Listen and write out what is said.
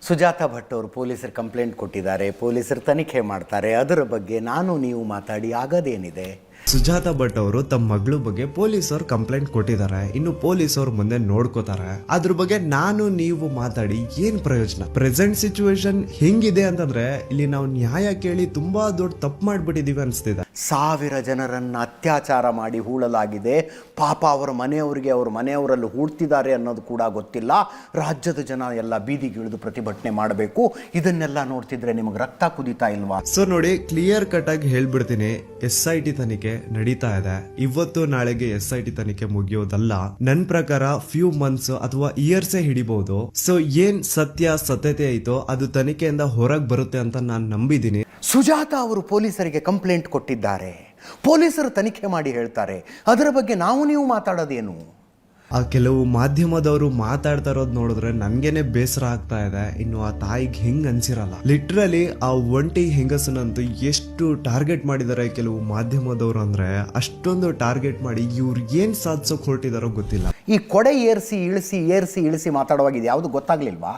ಸುಜಾತಾ ಭಟ್ ಅವರು ಪೊಲೀಸರು ಕಂಪ್ಲೇಂಟ್ ಕೊಟ್ಟಿದ್ದಾರೆ, ಪೊಲೀಸರು ತನಿಖೆ ಮಾಡ್ತಾರೆ. ಅದರ ಬಗ್ಗೆ ನಾನು ನೀವು ಮಾತಾಡಿ ಆಗೋದೇನಿದೆ? ಸುಜಾತಾ ಭಟ್ ಅವರು ತಮ್ಮ ಮಗಳ ಬಗ್ಗೆ ಪೊಲೀಸರು ಕಂಪ್ಲೇಂಟ್ ಕೊಟ್ಟಿದ್ದಾರೆ. ಇನ್ನು ಪೊಲೀಸರು ಮುಂದೆ ನೋಡ್ಕೋತಾರೆ. ಅದ್ರ ಬಗ್ಗೆ ನಾನು ನೀವು ಮಾತಾಡಿ ಏನ್ ಪ್ರಯೋಜನ? ಪ್ರೆಸೆಂಟ್ ಸಿಚುವೇಶನ್ ಹೆಂಗಿದೆ ಅಂತಂದ್ರೆ ಇಲ್ಲಿ ನಾವು ನ್ಯಾಯ ಕೇಳಿ ತುಂಬಾ ದೊಡ್ಡ ತಪ್ಪು ಮಾಡ್ಬಿಟ್ಟಿದೀವಿ ಅನ್ಸ್ತಿದೆ. 1000 ಜನರನ್ನ ಅತ್ಯಾಚಾರ ಮಾಡಿ ಹೂಳಲಾಗಿದೆ. ಪಾಪ ಅವರ ಮನೆಯವರಿಗೆ ಅವ್ರ ಮನೆಯವರಲ್ಲಿ ಹೂಡ್ತಿದ್ದಾರೆ ಅನ್ನೋದು ಕೂಡ ಗೊತ್ತಿಲ್ಲ. ರಾಜ್ಯದ ಜನ ಎಲ್ಲ ಬೀದಿಗಿಳಿದು ಪ್ರತಿಭಟನೆ ಮಾಡಬೇಕು. ಇದನ್ನೆಲ್ಲ ನೋಡ್ತಿದ್ರೆ ನಿಮಗೆ ರಕ್ತ ಕುದೀತಾ ಇಲ್ವಾ? ಸೊ ನೋಡಿ, ಕ್ಲಿಯರ್ ಕಟ್ ಆಗಿ ಹೇಳ್ಬಿಡ್ತೀನಿ, SIT ತನಿಖೆ ನಡೀತಾ ಇದೆ. ಇವತ್ತು ನಾಳೆಗೆ SIT ತನಿಖೆ ಮುಗಿಯೋದಲ್ಲ. ನನ್ನ ಪ್ರಕಾರ ಫ್ಯೂ ಮಂತ್ಸ್ ಅಥವಾ ಇಯರ್ಸೇ ಹಿಡಿಬಹುದು. ಸೊ ಏನ್ ಸತ್ಯತೆ ಐತೋ ಅದು ತನಿಖೆಯಿಂದ ಹೊರಗೆ ಬರುತ್ತೆ ಅಂತ ನಾನು ನಂಬಿದ್ದೀನಿ. ಸುಜಾತಾ ಅವರು ಪೊಲೀಸರಿಗೆ ಕಂಪ್ಲೇಂಟ್ ಕೊಟ್ಟಿದ್ದಾರೆ, ಪೊಲೀಸರು ತನಿಖೆ ಮಾಡಿ ಹೇಳ್ತಾರೆ. ಅದರ ಬಗ್ಗೆ ನಾವು ನೀವು ಮಾತಾಡೋದೇನು? ಆ ಕೆಲವು ಮಾಧ್ಯಮದವರು ಮಾತಾಡ್ತಾ ಇರೋದು ನೋಡಿದ್ರೆ ನನ್ಗೇನೆ ಬೇಸರ ಆಗ್ತಾ ಇದೆ. ಇನ್ನು ಆ ತಾಯಿಗೆ ಹೆಂಗ್ ಅನ್ಸಿರಲ್ಲ. ಲಿಟ್ರಲಿ ಆ ಒಂಟಿ ಹೆಂಗಸನಂತೂ ಎಷ್ಟು ಟಾರ್ಗೆಟ್ ಮಾಡಿದ್ದಾರೆ ಕೆಲವು ಮಾಧ್ಯಮದವರು ಅಂದ್ರೆ, ಅಷ್ಟೊಂದು ಟಾರ್ಗೆಟ್ ಮಾಡಿ ಇವ್ರು ಏನ್ ಸಾಧಿಸೋಕ್ ಹೊರಟಿದಾರೋ ಗೊತ್ತಿಲ್ಲ. ಈ ಕೊಡೆ ಏರಿಸಿ ಇಳಿಸಿ ಮಾತಾಡುವಾಗ ಇದು ಯಾವುದು ಗೊತ್ತಾಗ್ಲಿಲ್ವಾ?